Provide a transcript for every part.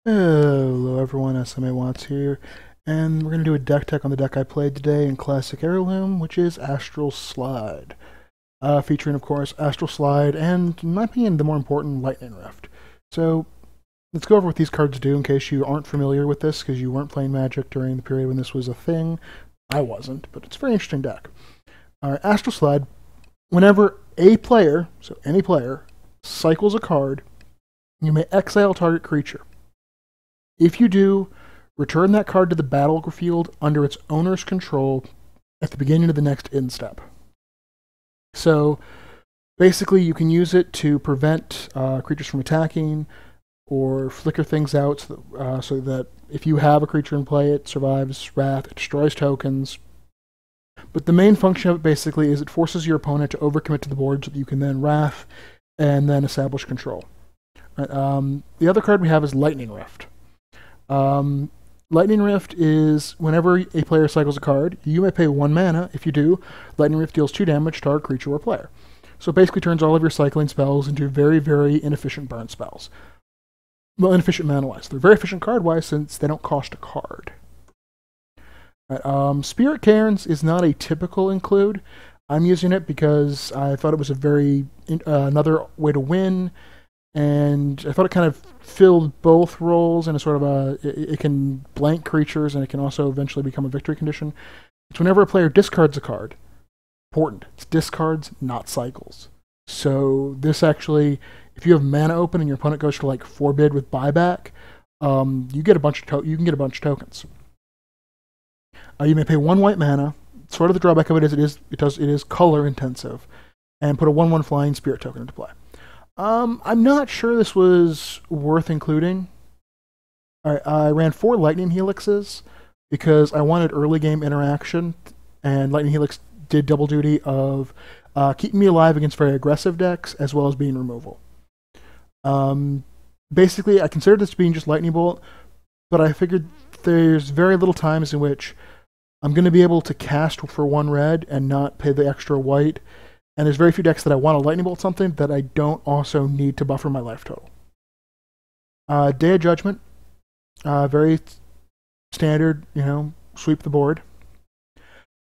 Hello everyone, SMA Watts here, and we're going to do a deck tech on the deck I played today in Classic Heirloom, which is Astral Slide. Featuring, of course, Astral Slide and, in my opinion, the more important, Lightning Rift. So, let's go over what these cards do in case you aren't familiar with this, because you weren't playing Magic during the period when this was a thing. I wasn't, but it's a very interesting deck. Alright, Astral Slide, whenever a player, so any player, cycles a card, you may exile target creature. If you do, return that card to the battlefield under its owner's control at the beginning of the next end step. So basically, you can use it to prevent creatures from attacking or flicker things out so that if you have a creature in play, it survives Wrath, it destroys tokens. But the main function of it basically is it forces your opponent to overcommit to the board so that you can then Wrath and then establish control. Right, the other card we have is Lightning Rift. Lightning Rift is whenever a player cycles a card, you may pay 1 mana. If you do, Lightning Rift deals 2 damage to our creature or player. So it basically turns all of your cycling spells into very, very inefficient burn spells. Well, inefficient mana-wise. They're very efficient card-wise since they don't cost a card. Right, Spirit Cairns is not a typical include. I'm using it because I thought it was a very another way to win, and I thought it kind of filled both roles in a sort of it can blank creatures and it can also eventually become a victory condition. It's whenever a player discards a card. Important. It's discards, not cycles. So this actually, if you have mana open and your opponent goes to like forbid with buyback, you get a bunch of you can get a bunch of tokens. You may pay 1 white mana. Sort of the drawback of it is it is color intensive, and put a 1/1 flying spirit token into play. I'm not sure this was worth including. I ran 4 Lightning Helixes because I wanted early game interaction, and Lightning Helix did double duty of keeping me alive against very aggressive decks as well as being removal. Basically, I considered this being just Lightning Bolt, but I figured there's very little times in which I'm going to be able to cast for 1 red and not pay the extra white. And there's very few decks that I want to Lightning Bolt something that I don't also need to buffer my life total. Day of Judgment, very standard, sweep the board.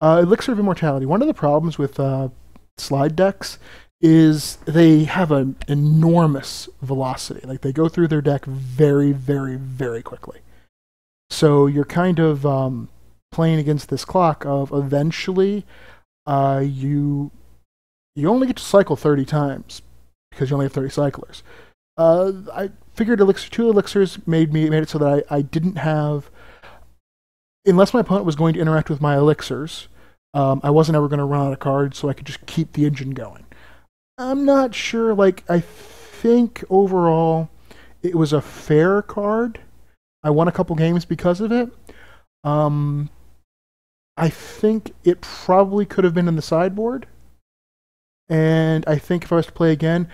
Elixir of Immortality. One of the problems with slide decks is they have an enormous velocity. Like, they go through their deck very, very, very quickly. So you're kind of playing against this clock of eventually you only get to cycle 30 times because you only have 30 cyclers. I figured 2 elixirs made it so that I didn't have, unless my opponent was going to interact with my elixirs, I wasn't ever going to run out of cards, so I could just keep the engine going. I'm not sure, I think overall it was a fair card. I won a couple games because of it. I think it probably could have been in the sideboard. And I think if I was to play again,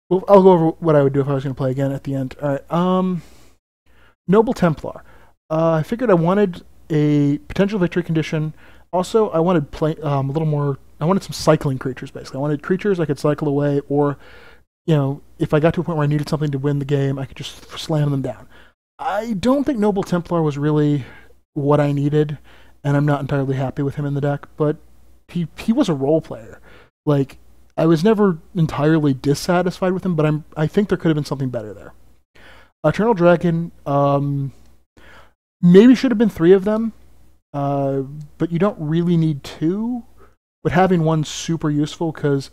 well, I'll go over what I would do if I was going to play again at the end. All right. Noble Templar. I figured I wanted a potential victory condition. Also, I wanted a little more. I wanted some cycling creatures, basically. I wanted creatures I could cycle away, or, if I got to a point where I needed something to win the game, I could just slam them down. I don't think Noble Templar was really what I needed, and I'm not entirely happy with him in the deck, but he was a role player. I was never entirely dissatisfied with him, but I think there could have been something better there. Eternal Dragon, maybe should have been 3 of them, but you don't really need 2. But having 1's super useful, because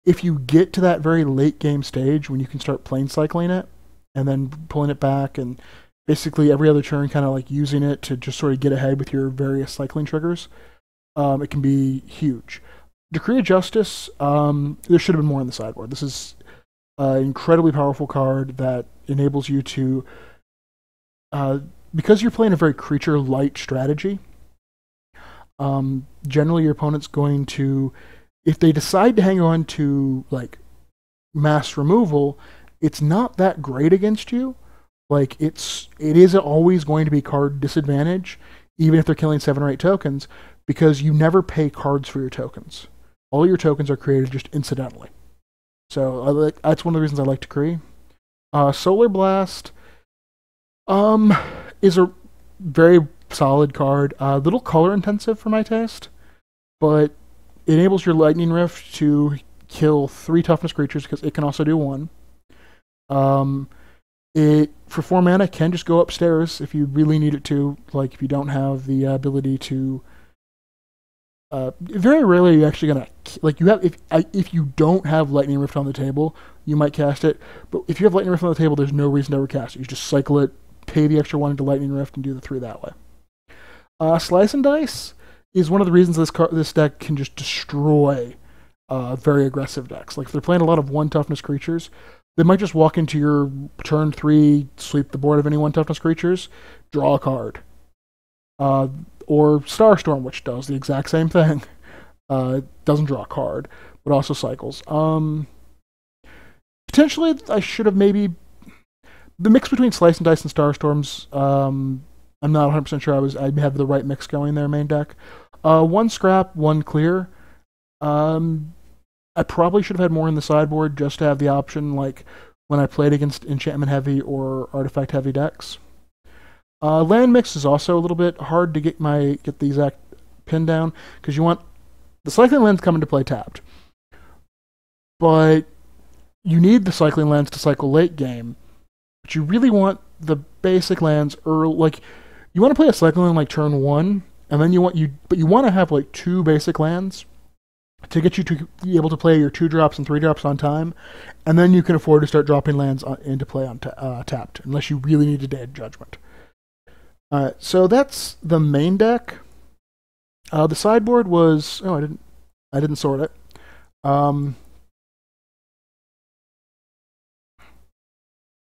if you get to that very late game stage when you can start plane cycling it, and then pulling it back, and basically every other turn kind of using it to just sort of get ahead with your various cycling triggers, it can be huge. Decree of Justice, there should have been more on the sideboard. This is an incredibly powerful card that enables you to, because you're playing a very creature-light strategy, generally your opponent's going to, if they decide to hang on to, mass removal, it's not that great against you. It is always going to be card disadvantage, even if they're killing 7 or 8 tokens, because you never pay cards for your tokens. All your tokens are created just incidentally. So that's one of the reasons I like Decree. Solar Blast, Um, is a very solid card. A little color intensive for my taste, but it enables your Lightning Rift to kill 3 toughness creatures because it can also do 1. Um, it for 4 mana can just go upstairs if you really need it to. Like if you don't have the ability to. Very rarely are you actually gonna like you have if you don't have Lightning Rift on the table, you might cast it. But if you have Lightning Rift on the table, there's no reason to ever cast it. You just cycle it, pay the extra 1 into Lightning Rift, and do the 3 that way. Slice and Dice is one of the reasons this deck can just destroy very aggressive decks. Like if they're playing a lot of 1 toughness creatures, they might just walk into your turn 3, sweep the board of any 1 toughness creatures, draw a card. Or Starstorm, which does the exact same thing. Doesn't draw a card, but also cycles. Potentially, I should have maybe the mix between Slice and Dice and Starstorms. I'm not 100% sure I have the right mix going there. Main deck, 1 scrap, 1 clear. I probably should have had more in the sideboard just to have the option, like when I played against enchantment heavy or artifact heavy decks. Land mix is also a little bit hard to get the exact pin down because you want the cycling lands come into play tapped, but you need the cycling lands to cycle late game. But you really want the basic lands early. Like you want to play a cycling land like turn 1, and then you want to have like 2 basic lands to get you to be able to play your 2 drops and 3 drops on time, and then you can afford to start dropping lands into play on tapped unless you really need a Dead Judgment. So that's the main deck. The sideboard was I didn't sort it. The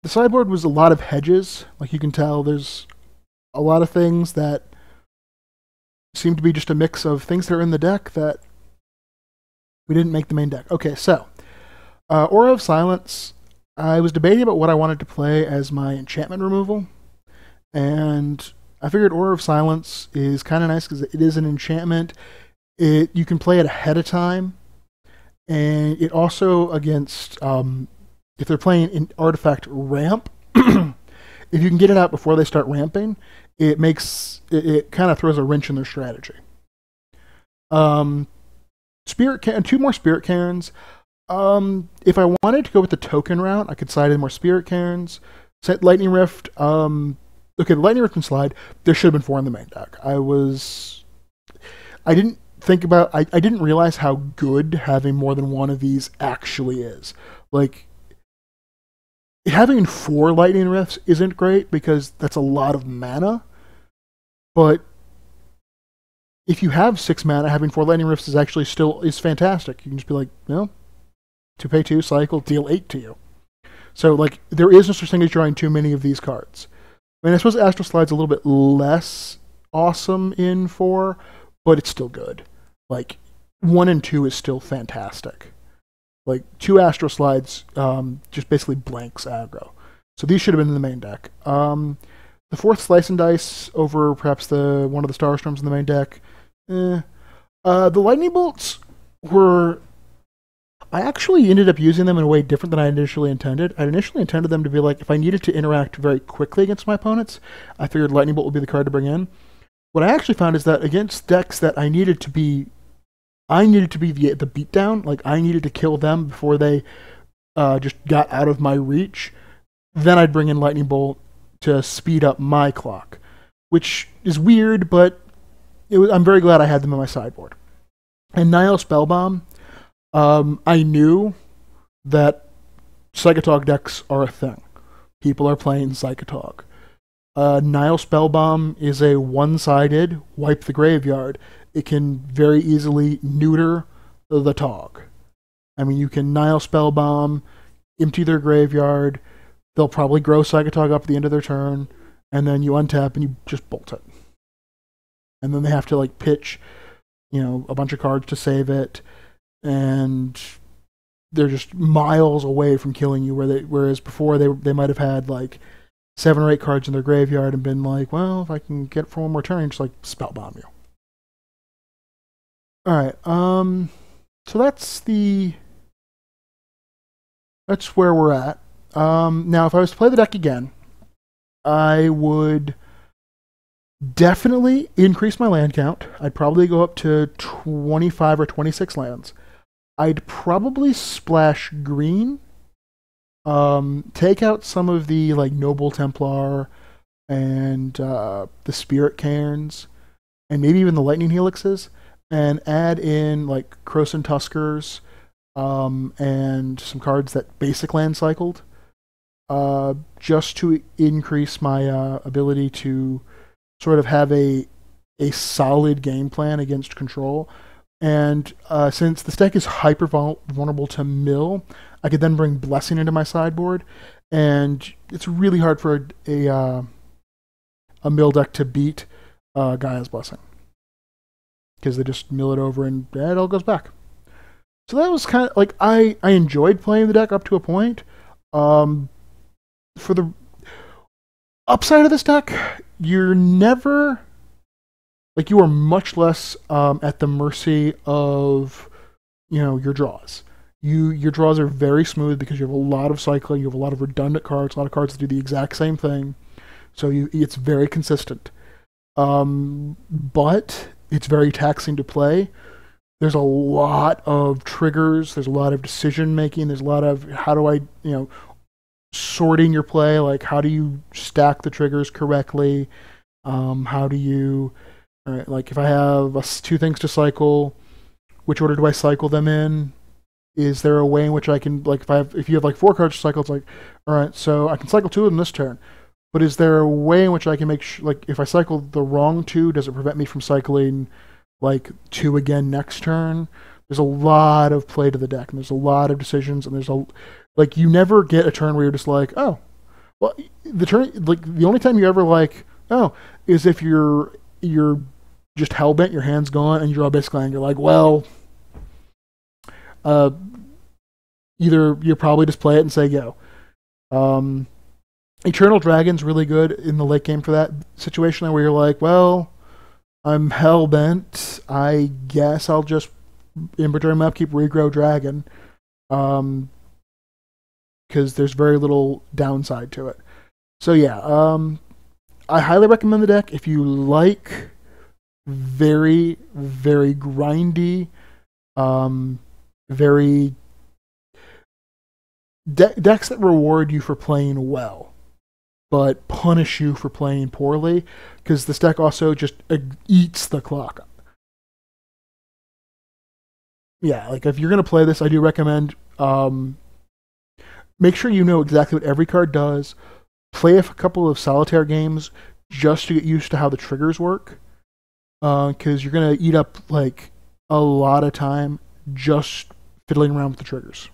sideboard was a lot of hedges. Like you can tell, there's a lot of things that seem to be just a mix of things that are in the deck that we didn't make the main deck. Okay, so Aura of Silence. I was debating about what I wanted to play as my enchantment removal. And I figured Aura of Silence is kind of nice because it is an enchantment. You can play it ahead of time. And it also, against, if they're playing in Artifact Ramp, if you can get it out before they start ramping, it kind of throws a wrench in their strategy. 2 more Spirit Cairns. If I wanted to go with the token route, I could slide in more Spirit Cairns. Set Lightning Rift. Okay, the Lightning Rift and Slide, there should have been 4 in the main deck. I didn't realize how good having more than 1 of these actually is. Like, having 4 Lightning Rifts isn't great because that's a lot of mana, but if you have 6 mana, having 4 Lightning Rifts is fantastic. You can just be like, 2 pay 2, cycle, deal 8 to you. So, like, there is no such thing as drawing too many of these cards. I mean, I suppose Astral Slide's a little bit less awesome in 4, but it's still good. Like, 1 and 2 is still fantastic. Like, 2 Astral Slides just basically blanks aggro. So these should have been in the main deck. The 4th Slice and Dice over perhaps one of the Starstorms in the main deck. The Lightning Bolts were... I actually ended up using them in a way different than I initially intended. I initially intended them to be like, if I needed to interact very quickly against my opponents, I figured Lightning Bolt would be the card to bring in. What I actually found is that against decks that I needed to be the beatdown, like I needed to kill them before they just got out of my reach, then I'd bring in Lightning Bolt to speed up my clock, which is weird, but I'm very glad I had them in my sideboard. And Nihil Spellbomb, I knew that Psychotog decks are a thing. People are playing Psychotog. Nihil Spellbomb is a one-sided wipe the graveyard. It can very easily neuter the Tog. I mean, you can Nihil Spellbomb, empty their graveyard, they'll probably grow Psychotog up at the end of their turn, and then you untap and you just bolt it. And then they have to like pitch, a bunch of cards to save it, and they're just miles away from killing you. Whereas before they might have had like 7 or 8 cards in their graveyard and been like, well, if I can get it for one more turn, just like Spellbomb you. All right, so that's where we're at. Now, if I was to play the deck again, I would definitely increase my land count. I'd probably go up to 25 or 26 lands. I'd probably splash green. Take out some of the like Noble Templar and the Spirit Cairns, and maybe even the Lightning Helixes, and add in like Krosan Tuskers, and some cards that basic land cycled, just to increase my ability to sort of have a solid game plan against control. And since this deck is hyper vulnerable to mill, I could then bring Blessing into my sideboard, and it's really hard for a mill deck to beat Gaia's Blessing, because they just mill it over and it all goes back. So that was kind of like, I enjoyed playing the deck up to a point. For the upside of this deck, you're never, like, you are much less at the mercy of, your draws. Your draws are very smooth because you have a lot of cycling, you have a lot of redundant cards, a lot of cards that do the exact same thing. So it's very consistent. But it's very taxing to play. There's a lot of triggers, there's a lot of decision making, there's a lot of how do I, sorting your play, like how do you stack the triggers correctly? How do you, like if I have two things to cycle, which order do I cycle them in? Is there a way in which I can, like if you have like 4 cards to cycle, it's like, all right, so I can cycle 2 of them this turn. But is there a way in which I can make like if I cycle the wrong 2, does it prevent me from cycling like 2 again next turn? There's a lot of play to the deck, and there's a lot of decisions, and there's like you never get a turn where you're just like, oh, well, the turn, like the only time you ever like, oh, is if you're just hellbent, your hand's gone, and you draw basically, and you're like, well, either you probably just play it and say go. Eternal Dragon's really good in the late game for that situation where you're like, well, I'm hellbent, I guess I'll just inventory my upkeep, regrow dragon, because there's very little downside to it. So yeah, I highly recommend the deck if you like very, very grindy, very decks that reward you for playing well, but punish you for playing poorly, because this deck also just eats the clock. Yeah, like if you're going to play this, I do recommend make sure you know exactly what every card does. Play a couple of solitaire games just to get used to how the triggers work, because you're going to eat up like a lot of time just fiddling around with the triggers.